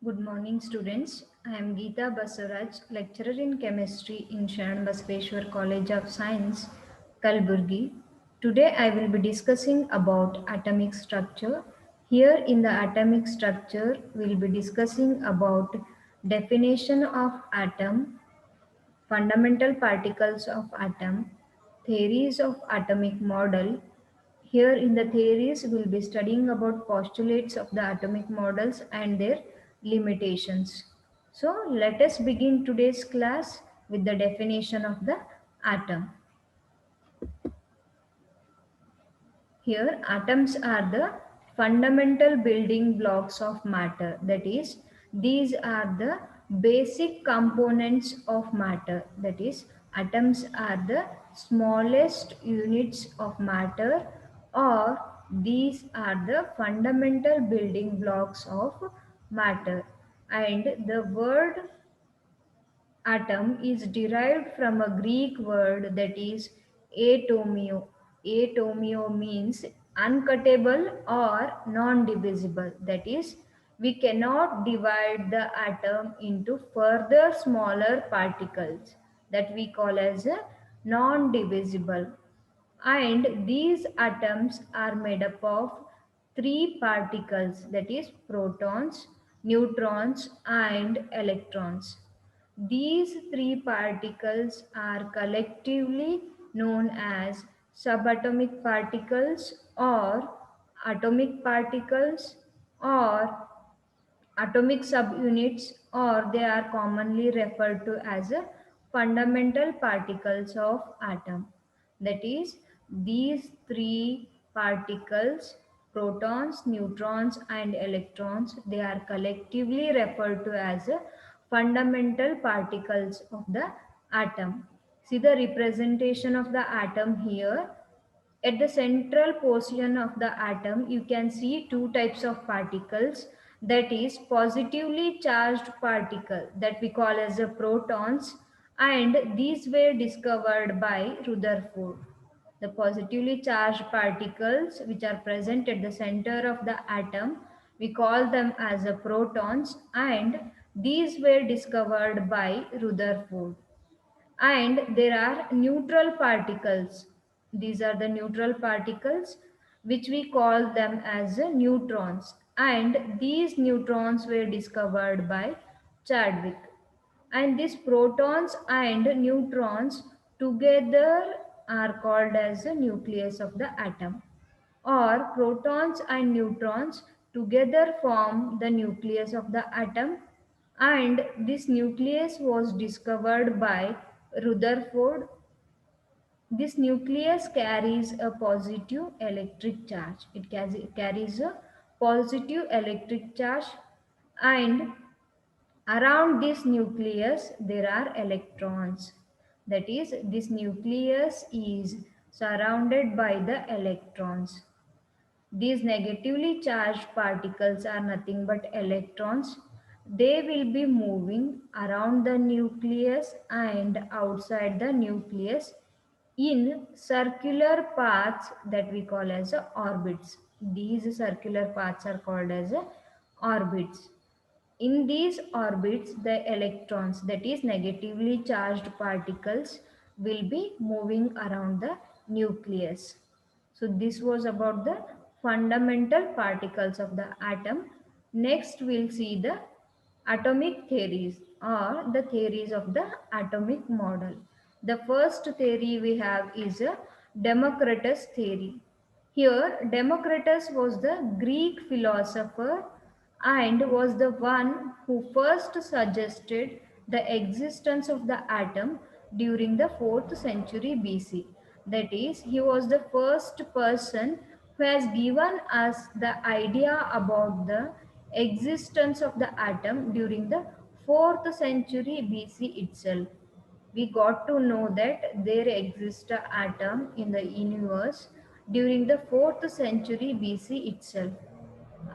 Good morning, students. I am Geeta Basaraj, lecturer in chemistry in Sharan Basaveshwar College of Science, Kalburgi. Today, I will be discussing about atomic structure. Here, in the atomic structure, we will be discussing about definition of atom, fundamental particles of atom, theories of atomic model. Here in the theories, we'll be studying about postulates of the atomic models and their limitations. So let us begin today's class with the definition of the atom. Here, atoms are the fundamental building blocks of matter. That is, these are the basic components of matter. That is, atoms are the smallest units of matter, or these are the fundamental building blocks of matter. And the word atom is derived from a Greek word that is atomio. Atomio means uncuttable or non-divisible. That is, we cannot divide the atom into further smaller particles that we call as a non-divisible. And these atoms are made up of three particles, that is protons, neutrons and electrons. These three particles are collectively known as subatomic particles or atomic particles or atomic subunits, or they are commonly referred to as a fundamental particles of atom. That is, these three particles, protons, neutrons and electrons, they are collectively referred to as a fundamental particles of the atom. See the representation of the atom here. At the central portion of the atom, you can see two types of particles, that is positively charged particle that we call as the protons, and these were discovered by Rutherford. The positively charged particles which are present at the center of the atom, we call them as the protons, and these were discovered by Rutherford. And there are neutral particles. These are the neutral particles which we call them as neutrons, and these neutrons were discovered by Chadwick. And these protons and neutrons together are called as the nucleus of the atom, or protons and neutrons together form the nucleus of the atom, and this nucleus was discovered by Rutherford. This nucleus carries a positive electric charge. It carries a positive electric charge, and around this nucleus there are electrons. That is, this nucleus is surrounded by the electrons. These negatively charged particles are nothing but electrons. They will be moving around the nucleus and outside the nucleus in circular paths that we call as orbits. These circular paths are called as orbits. In these orbits, the electrons, that is negatively charged particles, will be moving around the nucleus. So this was about the fundamental particles of the atom. Next we'll see the atomic theories, or the theories of the atomic model. The first theory we have is a Democritus theory. Here, Democritus was the Greek philosopher and was the one who first suggested the existence of the atom during the 4th century BC. That is, he was the first person who has given us the idea about the existence of the atom during the 4th century BC itself. We got to know that there exists an atom in the universe during the 4th century BC itself.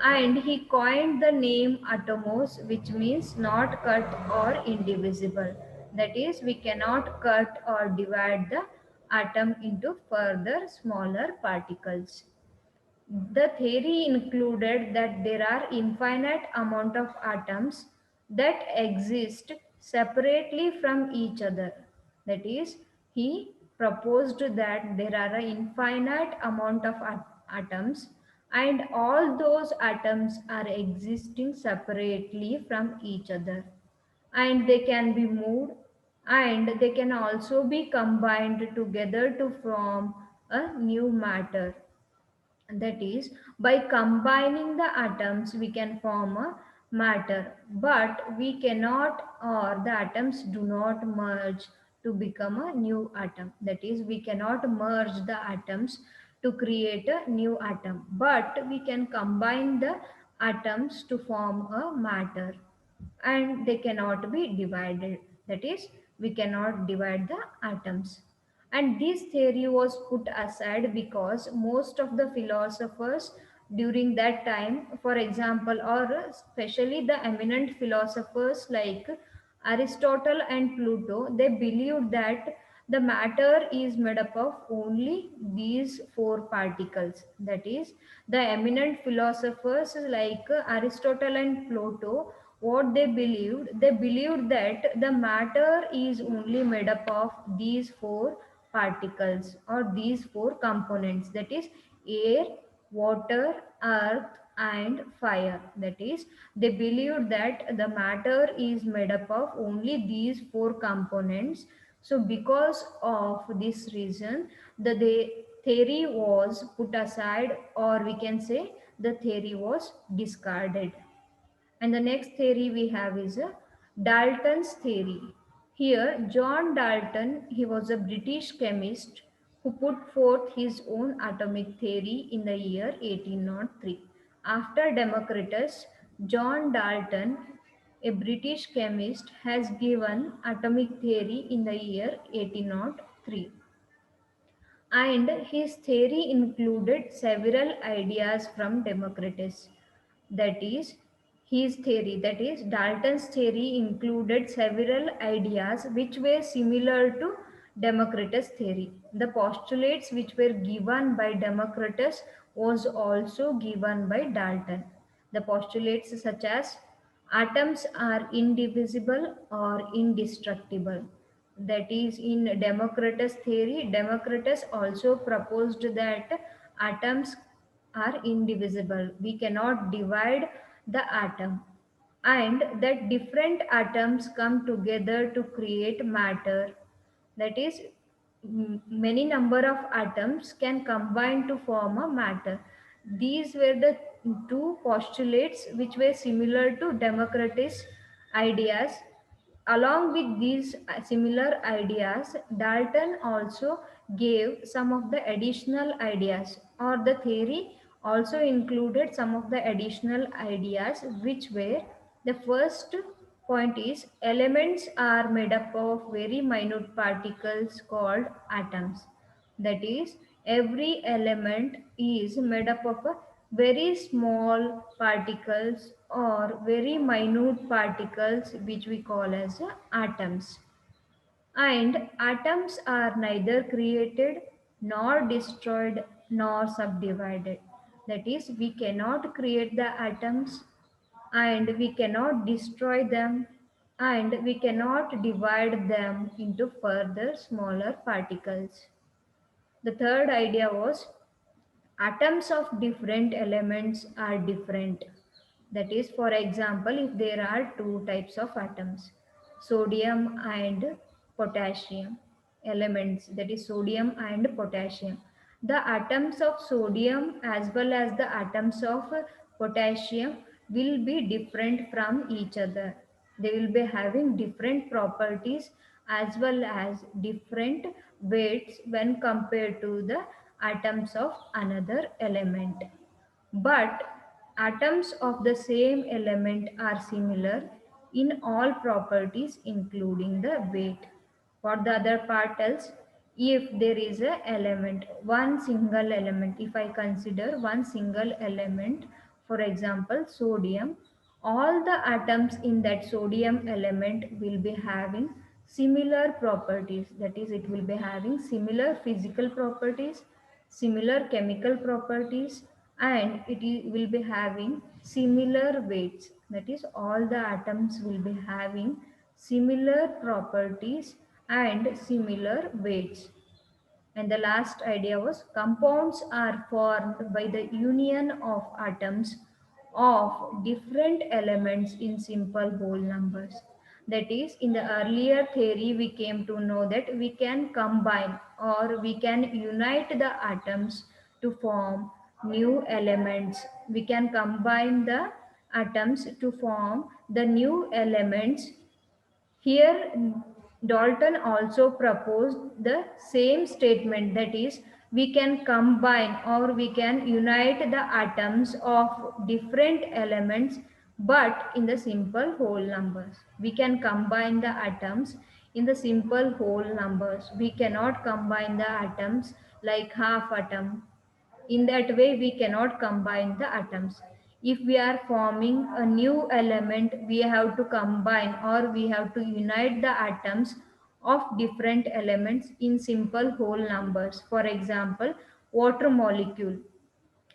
And he coined the name atomos, which means not cut or indivisible. That is, we cannot cut or divide the atom into further smaller particles. The theory included that there are infinite amount of atoms that exist separately from each other. That is, he proposed that there are an infinite amount of atoms, and all those atoms are existing separately from each other, and they can be moved, and they can also be combined together to form a new matter. That is, by combining the atoms we can form a matter, but we cannot, or the atoms do not merge to become a new atom. That is, we cannot merge the atoms to create a new atom, but we can combine the atoms to form a matter, and they cannot be divided. That is, we cannot divide the atoms. And this theory was put aside because most of the philosophers during that time, for example, or especially the eminent philosophers like Aristotle and Plato, they believed that the matter is made up of only these four particles. That is, the eminent philosophers like Aristotle and Plato, what they believed that the matter is only made up of these four particles or these four components. That is, air, water, earth, and fire. That is, they believed that the matter is made up of only these four components. So because of this reason, the theory was put aside, or we can say the theory was discarded. And the next theory we have is a Dalton's theory. Here, John Dalton, he was a British chemist who put forth his own atomic theory in the year 1803. After Democritus, John Dalton, a British chemist, has given atomic theory in the year 1803, and his theory included several ideas from Democritus. That is, his theory, that is, Dalton's theory included several ideas which were similar to Democritus' theory. The postulates which were given by Democritus was also given by Dalton. The postulates such as atoms are indivisible or indestructible. That is, in Democritus theory, Democritus also proposed that atoms are indivisible, we cannot divide the atom, and that different atoms come together to create matter. That is, many number of atoms can combine to form a matter. These were the two postulates which were similar to Democritus ideas. Along with these similar ideas, Dalton also gave some of the additional ideas, or the theory also included some of the additional ideas, which were: the first point is, elements are made up of very minute particles called atoms. That is, every element is made up of a very small particles or very minute particles which we call as atoms. And atoms are neither created nor destroyed nor subdivided. That is, we cannot create the atoms, and we cannot destroy them, and we cannot divide them into further smaller particles. The third idea was atoms of different elements are different. That is, for example, if there are two types of atoms, sodium and potassium elements, that is sodium and potassium, the atoms of sodium as well as the atoms of potassium will be different from each other. They will be having different properties as well as different weights when compared to the atoms of another element. But atoms of the same element are similar in all properties, including the weight. For the other part else, if there is a element, one single element, if I consider one single element, for example sodium, all the atoms in that sodium element will be having similar properties. That is, it will be having similar physical properties, similar chemical properties, and will be having similar weights. That is, all the atoms will be having similar properties and similar weights. And the last idea was compounds are formed by the union of atoms of different elements in simple whole numbers. That is, in the earlier theory, we came to know that we can combine or we can unite the atoms to form new elements. We can combine the atoms to form the new elements. Here, Dalton also proposed the same statement, that is, we can combine or we can unite the atoms of different elements but in the simple whole numbers. We can combine the atoms in the simple whole numbers. We cannot combine the atoms like half atom. In that way, we cannot combine the atoms. If we are forming a new element, we have to combine or we have to unite the atoms of different elements in simple whole numbers. For example, water molecule,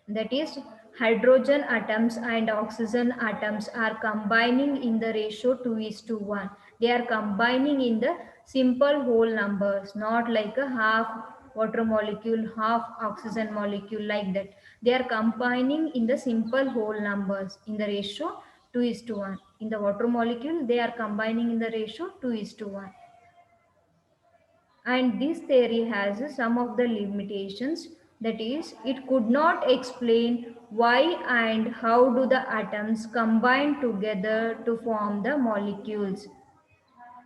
that is, hydrogen atoms and oxygen atoms are combining in the ratio 2 is to 1. They are combining in the simple whole numbers, not like a half water molecule, half oxygen molecule, like that. They are combining in the simple whole numbers in the ratio 2 is to 1. In the water molecule, they are combining in the ratio 2 is to 1. And this theory has some of the limitations. That is, it could not explain why and how do the atoms combine together to form the molecules.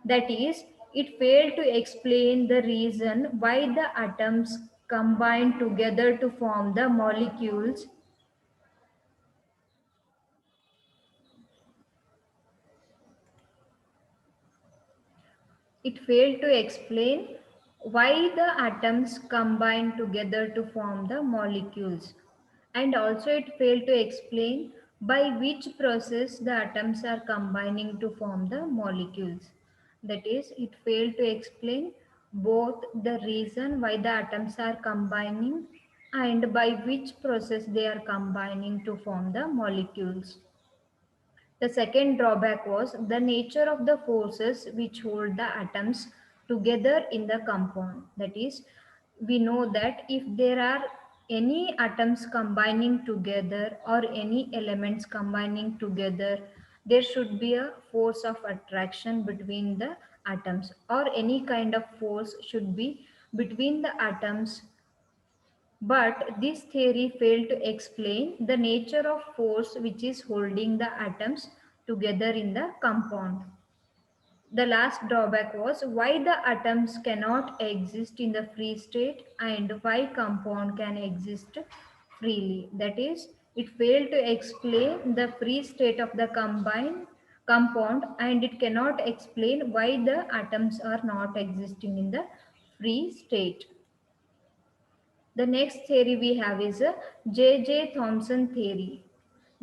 That is, it failed to explain the reason why the atoms combine together to form the molecules. It failed to explain why the atoms combine together to form the molecules. And also it failed to explain by which process the atoms are combining to form the molecules. That is, it failed to explain both the reason why the atoms are combining and by which process they are combining to form the molecules. The second drawback was the nature of the forces which hold the atoms together in the compound. That is, we know that if there are any atoms combining together or any elements combining together, there should be a force of attraction between the atoms, or any kind of force should be between the atoms, but this theory failed to explain the nature of force which is holding the atoms together in the compound. The last drawback was why the atoms cannot exist in the free state and why compound can exist freely. That is, it failed to explain the free state of the combined compound, and it cannot explain why the atoms are not existing in the free state. The next theory we have is a J.J. Thomson theory.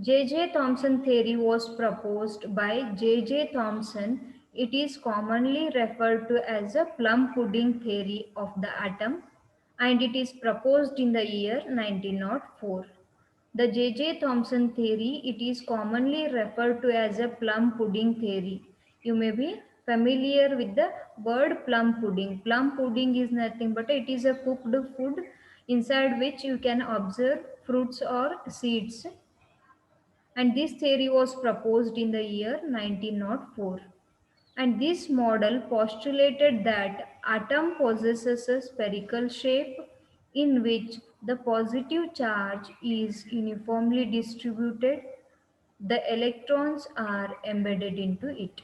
J.J. Thomson theory was proposed by J.J. Thomson. It is commonly referred to as a plum pudding theory of the atom, and it is proposed in the year 1904. The J.J. Thomson theory, it is commonly referred to as a plum pudding theory. You may be familiar with the word plum pudding. Plum pudding is nothing but it is a cooked food inside which you can observe fruits or seeds. And this theory was proposed in the year 1904. And this model postulated that atom possesses a spherical shape in which the positive charge is uniformly distributed. The electrons are embedded into it.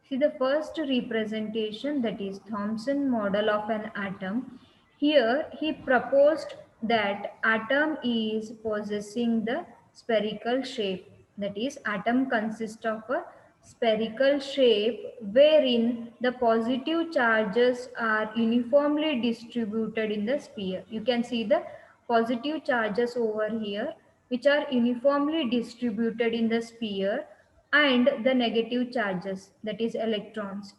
See the first representation, that is Thomson model of an atom. Here he proposed that atom is possessing the spherical shape. That is, atom consists of a spherical shape wherein the positive charges are uniformly distributed in the sphere. You can see the positive charges over here which are uniformly distributed in the sphere, and the negative charges, that is electrons.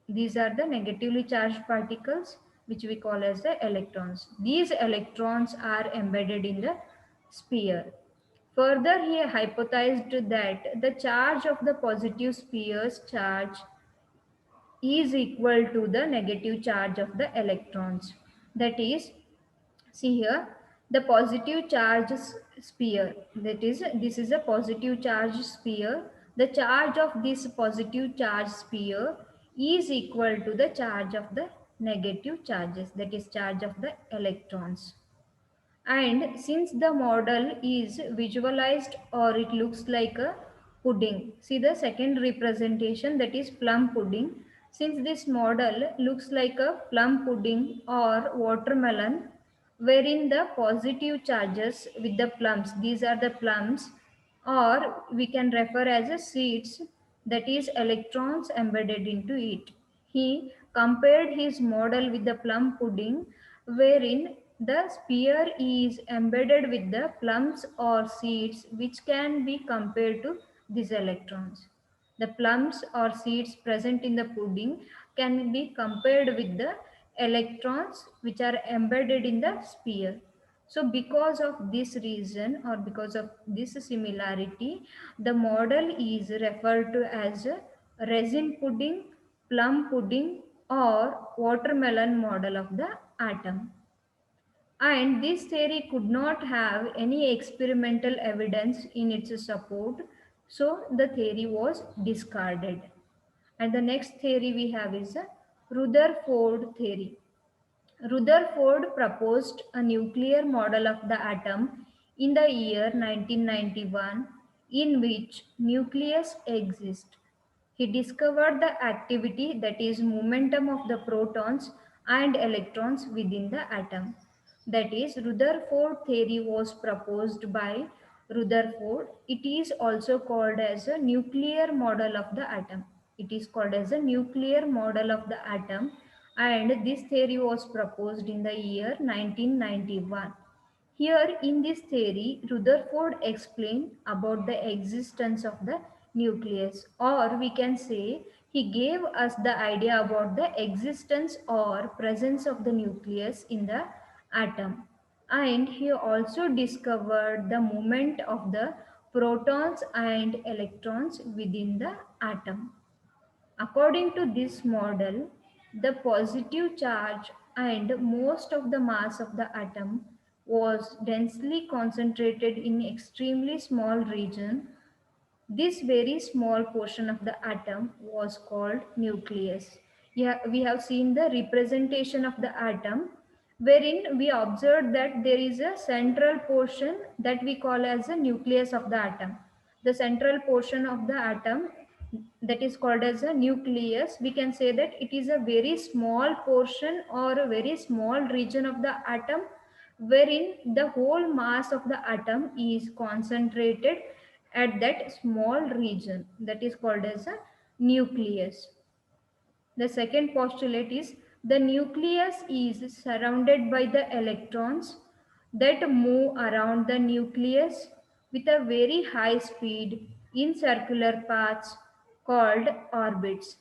These are the negatively charged particles which we call as the electrons. These electrons are embedded in the sphere. Further, he hypothesized that the charge of the positive sphere's charge is equal to the negative charge of the electrons. That is, see here, the positive charge sphere, that is, this is a positive charge sphere. The charge of this positive charge sphere is equal to the charge of the negative charges, that is charge of the electrons. And since the model is visualized or it looks like a pudding, see the second representation, that is plum pudding. Since this model looks like a plum pudding or watermelon, wherein the positive charges with the plums, these are the plums, or we can refer as a seeds, that is electrons embedded into it. He compared his model with the plum pudding, wherein the sphere is embedded with the plums or seeds, which can be compared to these electrons. The plums or seeds present in the pudding can be compared with the electrons which are embedded in the sphere. So because of this reason or because of this similarity, the model is referred to as a resin pudding, plum pudding, or watermelon model of the atom. And this theory could not have any experimental evidence in its support, so the theory was discarded. And the next theory we have is the Rutherford theory. Rutherford proposed a nuclear model of the atom in the year 1991 in which nucleus exists. He discovered the activity, that is momentum of the protons and electrons within the atom. That is, Rutherford theory was proposed by Rutherford. It is also called as a nuclear model of the atom. It is called as a nuclear model of the atom, and this theory was proposed in the year 1991. Here in this theory, Rutherford explained about the existence of the nucleus, or we can say he gave us the idea about the existence or presence of the nucleus in the atom. And he also discovered the movement of the protons and electrons within the atom. According to this model, the positive charge and most of the mass of the atom was densely concentrated in extremely small region. This very small portion of the atom was called nucleus. Yeah, we have seen the representation of the atom, wherein we observed that there is a central portion that we call as the nucleus of the atom. The central portion of the atom, that is called as a nucleus, we can say that it is a very small portion or a very small region of the atom, wherein the whole mass of the atom is concentrated at that small region, that is called as a nucleus. The second postulate is the nucleus is surrounded by the electrons that move around the nucleus with a very high speed in circular paths called orbits.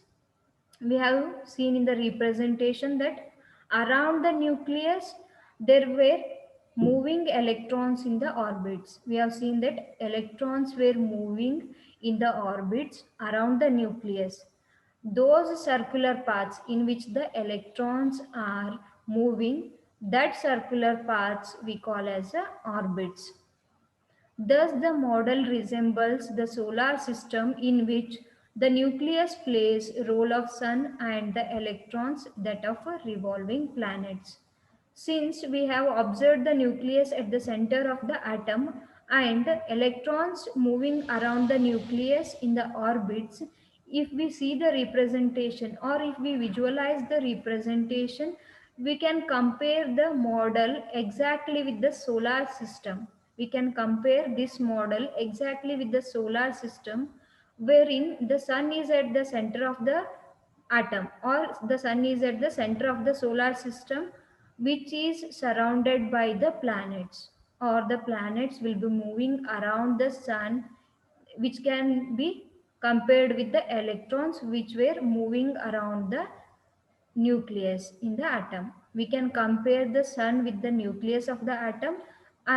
We have seen in the representation that around the nucleus there were moving electrons in the orbits. We have seen that electrons were moving in the orbits around the nucleus. Those circular paths in which the electrons are moving, that circular paths we call as orbits. Thus, the model resembles the solar system in which the nucleus plays role of sun and the electrons that of revolving planets. Since we have observed the nucleus at the center of the atom and electrons moving around the nucleus in the orbits, if we see the representation or if we visualize the representation, we can compare the model exactly with the solar system. We can compare this model exactly with the solar system, wherein the sun is at the center of the atom, or the sun is at the center of the solar system, which is surrounded by the planets, or the planets will be moving around the sun, which can be compared with the electrons which were moving around the nucleus in the atom. We can compare the sun with the nucleus of the atom,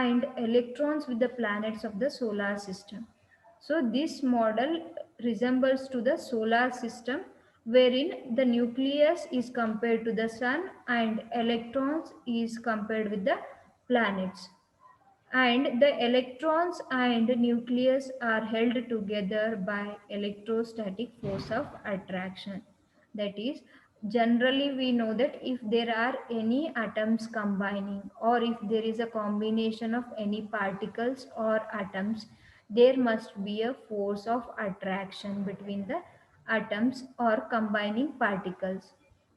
and electrons with the planets of the solar system. So this model resembles to the solar system wherein the nucleus is compared to the sun and electrons is compared with the planets, and the electrons and nucleus are held together by electrostatic force of attraction. That is, generally we know that if there are any atoms combining or if there is a combination of any particles or atoms, there must be a force of attraction between the atoms or combining particles.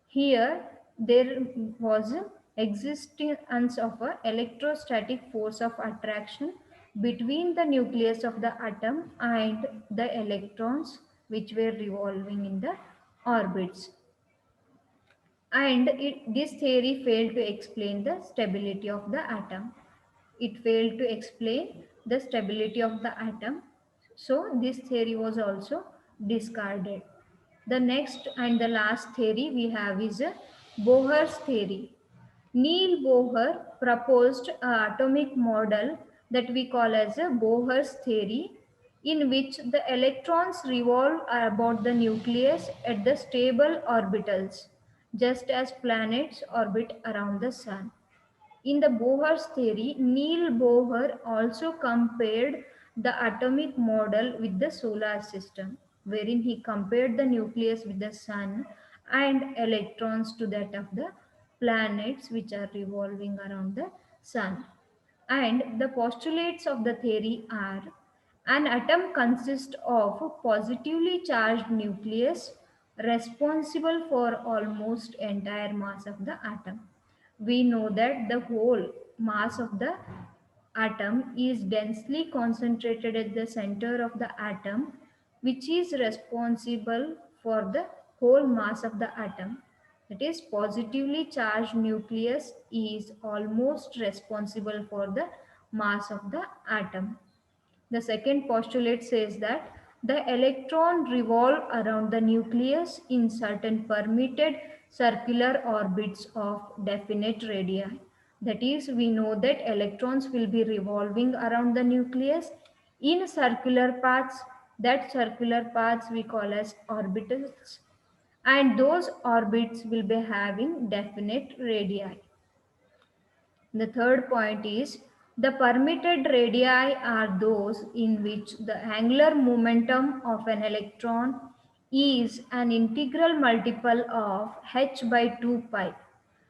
Here, there was existence of a electrostatic force of attraction between the nucleus of the atom and the electrons which were revolving in the orbits. And this theory failed to explain the stability of the atom. It failed to explain the stability of the atom. So this theory was also discarded. The next and the last theory we have is Bohr's theory. Neil Bohr proposed an atomic model that we call as a Bohr's theory, in which the electrons revolve about the nucleus at the stable orbitals, just as planets orbit around the sun. In the Bohr's theory, Neil Bohr also compared the atomic model with the solar system, wherein he compared the nucleus with the sun and electrons to that of the planets which are revolving around the sun. And the postulates of the theory are: an atom consists of a positively charged nucleus responsible for almost entire mass of the atom. We know that the whole mass of the atom is densely concentrated at the center of the atom, which is responsible for the whole mass of the atom. That is, positively charged nucleus is almost responsible for the mass of the atom. The second postulate says that the electron revolve around the nucleus in certain permitted circular orbits of definite radii. That is, we know that electrons will be revolving around the nucleus in circular paths. That circular paths we call as orbitals, and those orbits will be having definite radii. The third point is the permitted radii are those in which the angular momentum of an electron is an integral multiple of h by 2 pi.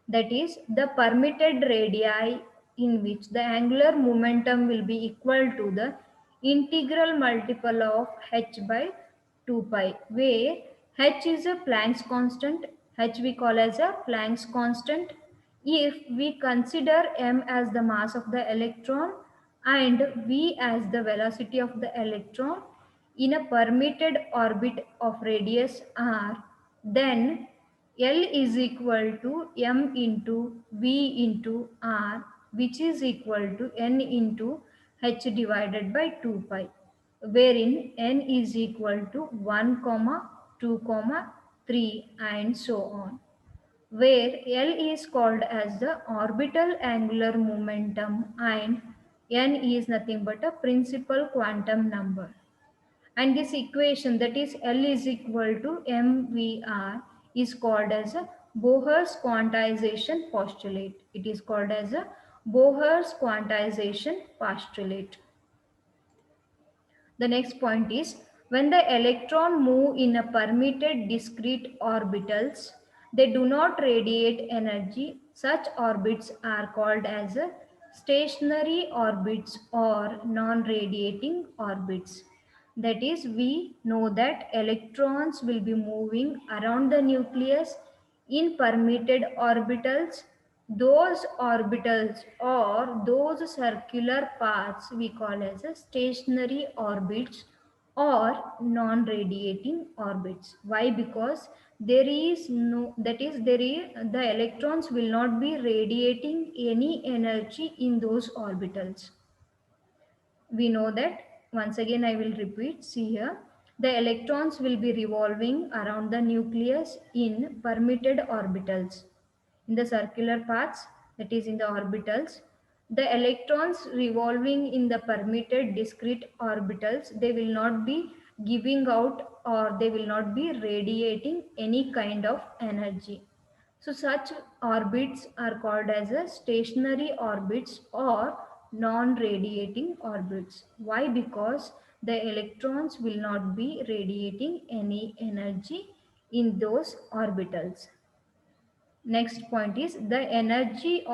That is, the permitted radii in which the angular momentum will be equal to the integral multiple of h by 2 pi, where h is a Planck's constant. H we call as a Planck's constant. If we consider m as the mass of the electron and v as the velocity of the electron in a permitted orbit of radius r, then L is equal to m into v into r, which is equal to n into h divided by 2 pi, wherein n is equal to 1 comma 2 comma 3 and so on, where L is called as the orbital angular momentum and n is nothing but a principal quantum number. And this equation, that is L is equal to mvr, is called as a Bohr's quantization postulate. It is called as a Bohr's quantization postulate. The next point is when the electron move in a permitted discrete orbitals, they do not radiate energy. Such orbits are called as a stationary orbits or non-radiating orbits. That is, we know that electrons will be moving around the nucleus in permitted orbitals. Those orbitals or those circular paths we call as a stationary orbits or non-radiating orbits. Why? Because there is no, that is, there is, the electrons will not be radiating any energy in those orbitals. We know that, once again I will repeat, see here, the electrons will be revolving around the nucleus in permitted orbitals, in the circular paths, that is in the orbitals. The electrons revolving in the permitted discrete orbitals, they will not be giving out or they will not be radiating any kind of energy. So such orbits are called as a stationary orbits or non-radiating orbits. Why? Because the electrons will not be radiating any energy in those orbitals. Next point is the energy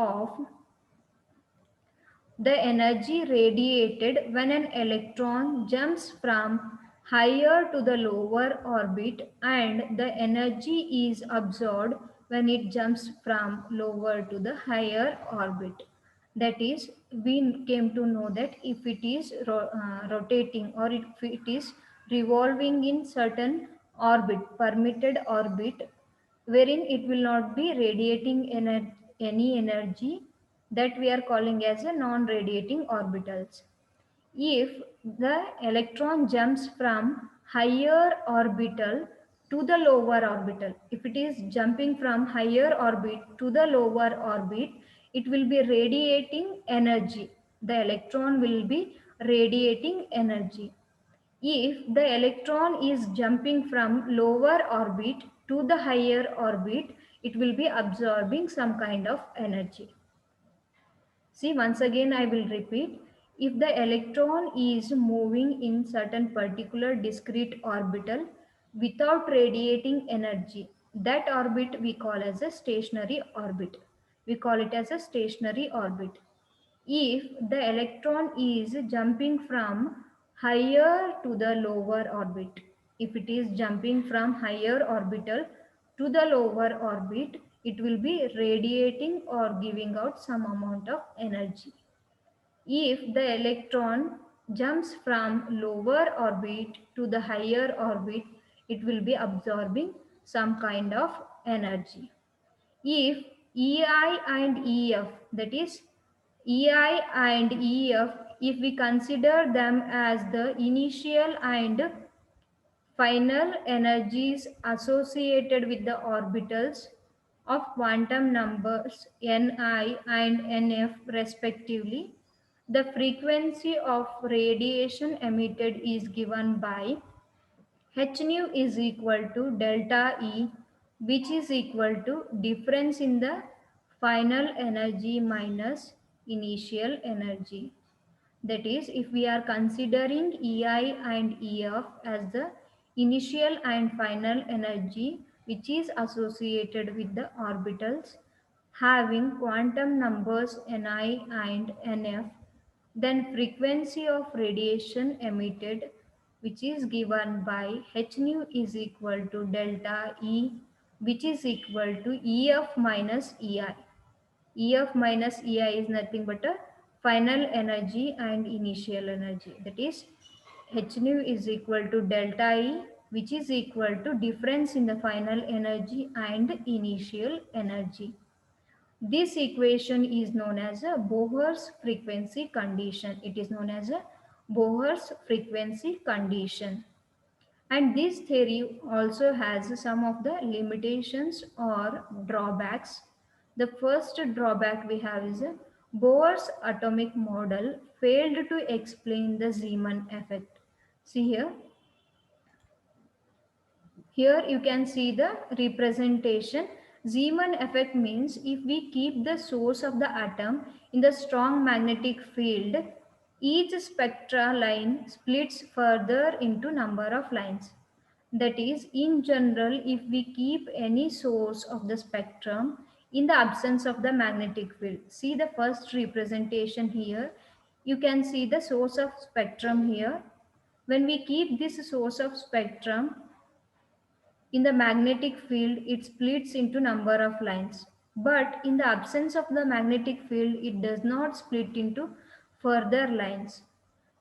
radiated when an electron jumps from higher to the lower orbit, and the energy is absorbed when it jumps from lower to the higher orbit. That is, we came to know that if it is rotating or if it is revolving in certain orbit, permitted orbit, wherein it will not be radiating any energy, that we are calling as a non-radiating orbitals. If the electron jumps from higher orbital to the lower orbital, if it is jumping from higher orbit to the lower orbit, it will be radiating energy. The electron will be radiating energy. If the electron is jumping from lower orbit to the higher orbit, it will be absorbing some kind of energy. See, once again I will repeat. If the electron is moving in certain particular discrete orbital without radiating energy, that orbit we call as a stationary orbit. We call it as a stationary orbit. If the electron is jumping from higher to the lower orbit, if it is jumping from higher orbital to the lower orbit, it will be radiating or giving out some amount of energy. If the electron jumps from lower orbit to the higher orbit, it will be absorbing some kind of energy. If EI and EF, that is EI and EF, if we consider them as the initial and final energies associated with the orbitals of quantum numbers Ni and Nf respectively, the frequency of radiation emitted is given by h nu is equal to delta E, which is equal to difference in the final energy minus initial energy. That is, if we are considering EI and EF as the initial and final energy which is associated with the orbitals having quantum numbers Ni and Nf, then frequency of radiation emitted, which is given by h nu is equal to delta E, which is equal to EF minus EI. EF minus EI is nothing but a final energy and initial energy. That is, h nu is equal to delta E, which is equal to difference in the final energy and initial energy. This equation is known as a Bohr's frequency condition. It is known as a Bohr's frequency condition. And this theory also has some of the limitations or drawbacks. The first drawback we have is Bohr's atomic model failed to explain the Zeeman effect. See here, here you can see the representation. Zeeman effect means if we keep the source of the atom in the strong magnetic field, each spectra line splits further into number of lines. That is, in general, if we keep any source of the spectrum in the absence of the magnetic field, see the first representation here, you can see the source of spectrum here. When we keep this source of spectrum in the magnetic field, it splits into number of lines. But in the absence of the magnetic field, it does not split into further lines.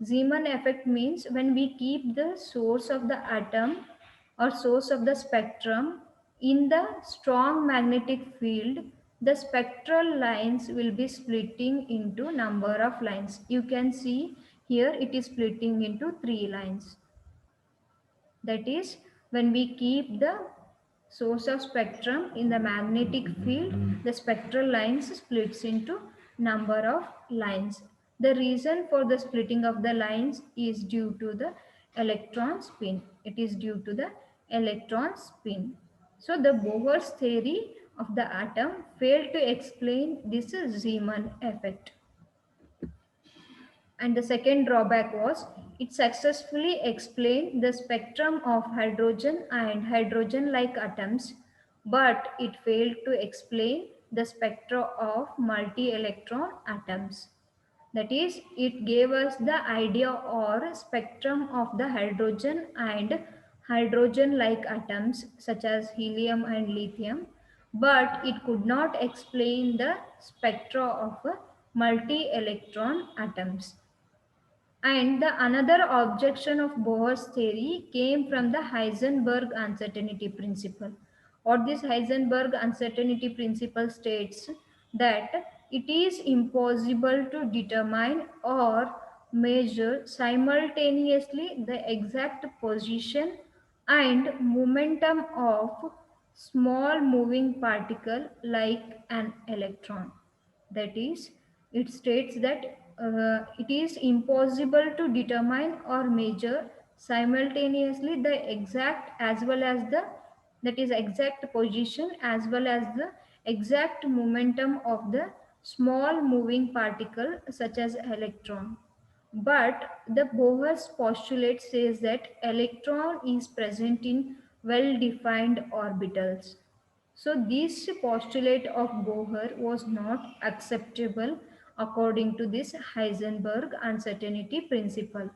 Zeeman effect means when we keep the source of the atom or source of the spectrum in the strong magnetic field, the spectral lines will be splitting into number of lines. You can see here it is splitting into 3 lines. That is, when we keep the source of spectrum in the magnetic field, the spectral lines splits into number of lines. The reason for the splitting of the lines is due to the electron spin. It is due to the electron spin. So the Bohr's theory of the atom failed to explain this Zeeman effect. And the second drawback was it successfully explained the spectrum of hydrogen and hydrogen like atoms, but it failed to explain the spectra of multi electron atoms. That is, it gave us the idea or spectrum of the hydrogen and hydrogen like atoms such as helium and lithium, but it could not explain the spectra of multi electron atoms. And the another objection of Bohr's theory came from the Heisenberg uncertainty principle. Or this Heisenberg uncertainty principle states that it is impossible to determine or measure simultaneously the exact position and momentum of small moving particle like an electron. That is, it states that it is impossible to determine or measure simultaneously the exact as well as the that is exact position as well as the exact momentum of the small moving particle such as electron. But the Bohr's postulate says that electron is present in well defined orbitals. So this postulate of Bohr was not acceptable according to this Heisenberg uncertainty principle.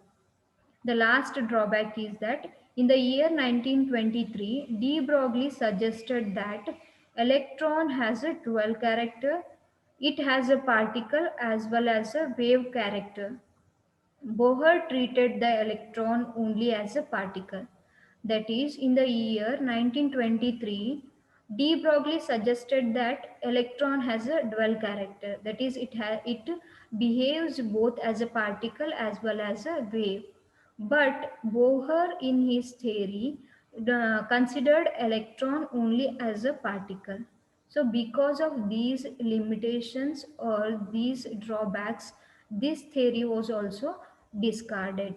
The last drawback is that in the year 1923, de Broglie suggested that electron has a dual character. It has a particle as well as a wave character. Bohr treated the electron only as a particle. That is, in the year 1923, de Broglie suggested that electron has a dual character. That is, it behaves both as a particle as well as a wave. But Bohr, in his theory, considered electron only as a particle. So, because of these limitations or these drawbacks, this theory was also discarded.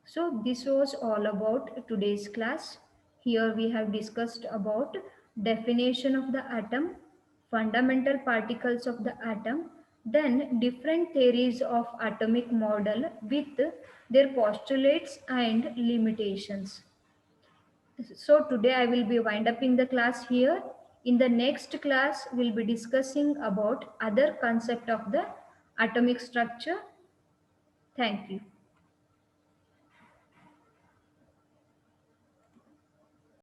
So this was all about today's class. Here we have discussed about definition of the atom, fundamental particles of the atom, then different theories of atomic model with their postulates and limitations. So today I will be wind upping the class here. In the next class, we'll be discussing about other concept of the atomic structure. Thank you.